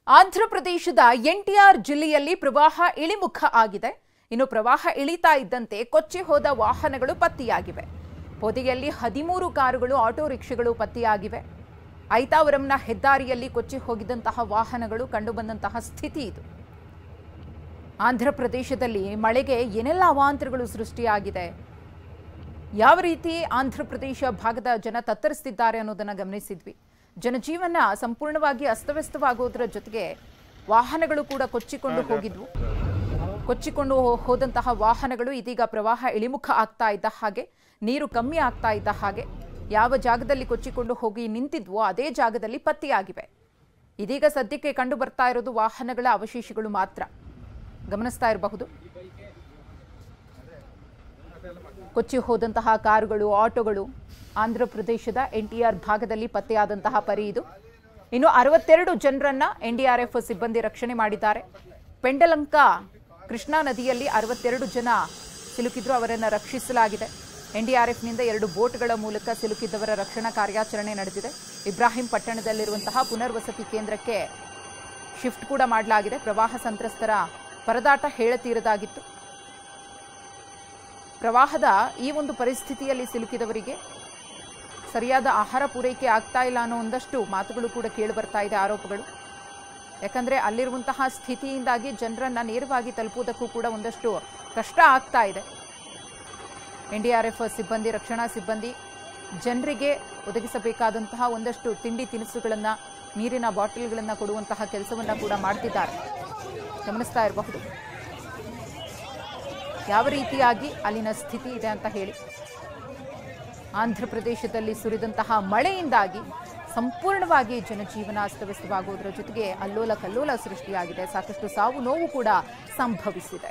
ಆಂಧ್ರಪ್ರದೇಶದ ಎನ್ಟಿಆರ್ ಜಿಲ್ಲೆಯಲ್ಲಿ ಪ್ರವಾಹ ಇಳಿಮುಖ ಆಗಿದೆ. ಇನ್ನು ಪ್ರವಾಹ ಇಳಿತಾ ಇದ್ದಂತೆ ಕೊಚ್ಚಿ ಹೋದ ವಾಹನಗಳು ಪತ್ತೆಯಾಗಿವೆ. ಪೊದೆಯಲ್ಲಿ 13 ಕಾರುಗಳು, ಆಟೋ ರಿಕ್ಷಾಗಳು ಪತ್ತೆಯಾಗಿವೆ. ಐತಾವರಂನ ಹೆದ್ದಾರಿಯಲ್ಲಿ ಕೊಚ್ಚಿ ಹೋಗಿದ್ದಂತಹ ವಾಹನಗಳು ಕಂಡುಬಂದಂತಹ ಸ್ಥಿತಿ ಇದು. ಆಂಧ್ರಪ್ರದೇಶದಲ್ಲಿ ಮಳೆಗೆ ಏನೆಲ್ಲ ಅವಾಂತರಗಳು ಸೃಷ್ಟಿಯಾಗಿದೆ, ಯಾವ ರೀತಿ ಆಂಧ್ರಪ್ರದೇಶ ಭಾಗದ ಜನ ತತ್ತರಿಸುತ್ತಿದ್ದಾರೆ ಅನ್ನೋದನ್ನ ಗಮನಿಸಿದ್ವಿ. ಜನಜೀವನ ಸಂಪೂರ್ಣವಾಗಿ ಅಸ್ತವ್ಯಸ್ತವಾಗೋದ್ರ ಜೊತೆಗೆ ವಾಹನಗಳು ಕೂಡ ಕೊಚ್ಚಿಕೊಂಡು ಹೋದಂತಹ ವಾಹನಗಳು ಇದೀಗ ಪ್ರವಾಹ ಇಳಿಮುಖ ಆಗ್ತಾ ಇದ್ದ ಹಾಗೆ, ನೀರು ಕಮ್ಮಿ ಆಗ್ತಾ ಇದ್ದ ಹಾಗೆ ಯಾವ ಜಾಗದಲ್ಲಿ ಕೊಚ್ಚಿಕೊಂಡು ಹೋಗಿ ನಿಂತಿದ್ವೋ ಅದೇ ಜಾಗದಲ್ಲಿ ಪತ್ತೆಯಾಗಿವೆ. ಇದೀಗ ಸದ್ಯಕ್ಕೆ ಕಂಡು ಬರ್ತಾ ಇರೋದು ವಾಹನಗಳ ಅವಶೇಷಗಳು ಮಾತ್ರ. ಗಮನಿಸ್ತಾ ಇರಬಹುದು, ಕೊಚ್ಚಿ ಹೋದಂತಹ ಕಾರುಗಳು, ಆಟೋಗಳು ಆಂಧ್ರಪ್ರದೇಶದ ಎನ್ಟಿಆರ್ ಭಾಗದಲ್ಲಿ ಪತ್ತೆಯಾದಂತಹ ಪರಿ ಇದು. ಇನ್ನು 62 ಜನರನ್ನ ಎನ್ಡಿಆರ್ಎಫ್ ಸಿಬ್ಬಂದಿ ರಕ್ಷಣೆ ಮಾಡಿದ್ದಾರೆ. ಪೆಂಡಲಂಕ ಕೃಷ್ಣಾ ನದಿಯಲ್ಲಿ 62 ಜನ ಸಿಲುಕಿದ್ರು, ಅವರನ್ನು ರಕ್ಷಿಸಲಾಗಿದೆ. ಎನ್ಡಿಆರ್ಎಫ್ನಿಂದ 2 ಬೋಟ್ಗಳ ಮೂಲಕ ಸಿಲುಕಿದ್ದವರ ರಕ್ಷಣಾ ಕಾರ್ಯಾಚರಣೆ ನಡೆದಿದೆ. ಇಬ್ರಾಹಿಂ ಪಟ್ಟಣದಲ್ಲಿರುವಂತಹ ಪುನರ್ವಸತಿ ಕೇಂದ್ರಕ್ಕೆ ಶಿಫ್ಟ್ ಕೂಡ ಮಾಡಲಾಗಿದೆ. ಪ್ರವಾಹ ಸಂತ್ರಸ್ತರ ಪರದಾಟ ಹೇಳತೀರದಾಗಿತ್ತು. ಪ್ರವಾಹದ ಈ ಒಂದು ಪರಿಸ್ಥಿತಿಯಲ್ಲಿ ಸಿಲುಕಿದವರಿಗೆ ಸರಿಯಾದ ಆಹಾರ ಪೂರೈಕೆ ಆಗ್ತಾ ಇಲ್ಲ ಅನ್ನೋ ಒಂದಷ್ಟು ಮಾತುಗಳು ಕೂಡ ಕೇಳಿ ಬರ್ತಾ ಇದೆ, ಆರೋಪಗಳು. ಯಾಕಂದ್ರೆ ಅಲ್ಲಿರುವಂತಹ ಸ್ಥಿತಿಯಿಂದಾಗಿ ಜನರನ್ನ ನೇರವಾಗಿ ತಲುಪುವುದಕ್ಕೂ ಕೂಡ ಒಂದಷ್ಟು ಕಷ್ಟ ಆಗ್ತಾ ಇದೆ. ಎನ್ಡಿಆರ್ಎಫ್ ಸಿಬ್ಬಂದಿ, ರಕ್ಷಣಾ ಸಿಬ್ಬಂದಿ ಜನರಿಗೆ ಒದಗಿಸಬೇಕಾದಂತಹ ಒಂದಷ್ಟು ತಿಂಡಿ ತಿನಿಸುಗಳನ್ನ, ನೀರಿನ ಬಾಟಲ್ಗಳನ್ನ ಕೊಡುವಂತಹ ಕೆಲಸವನ್ನ ಕೂಡ ಮಾಡ್ತಿದ್ದಾರೆ. ಗಮನಿಸ್ತಾ ಇರಬಹುದು ಯಾವ ರೀತಿಯಾಗಿ ಅಲ್ಲಿನ ಸ್ಥಿತಿ ಇದೆ ಅಂತ ಹೇಳಿ. ಆಂಧ್ರಪ್ರದೇಶದಲ್ಲಿ ಸುರಿದಂತಹ ಮಳೆಯಿಂದಾಗಿ ಸಂಪೂರ್ಣವಾಗಿ ಜನಜೀವನ ಅಸ್ತವ್ಯಸ್ತವಾಗುವುದರ ಜೊತೆಗೆ ಅಲ್ಲೋಲ ಕಲ್ಲೋಲ ಸೃಷ್ಟಿಯಾಗಿದೆ. ಸಾಕಷ್ಟು ಸಾವು ನೋವು ಕೂಡ ಸಂಭವಿಸಿದೆ.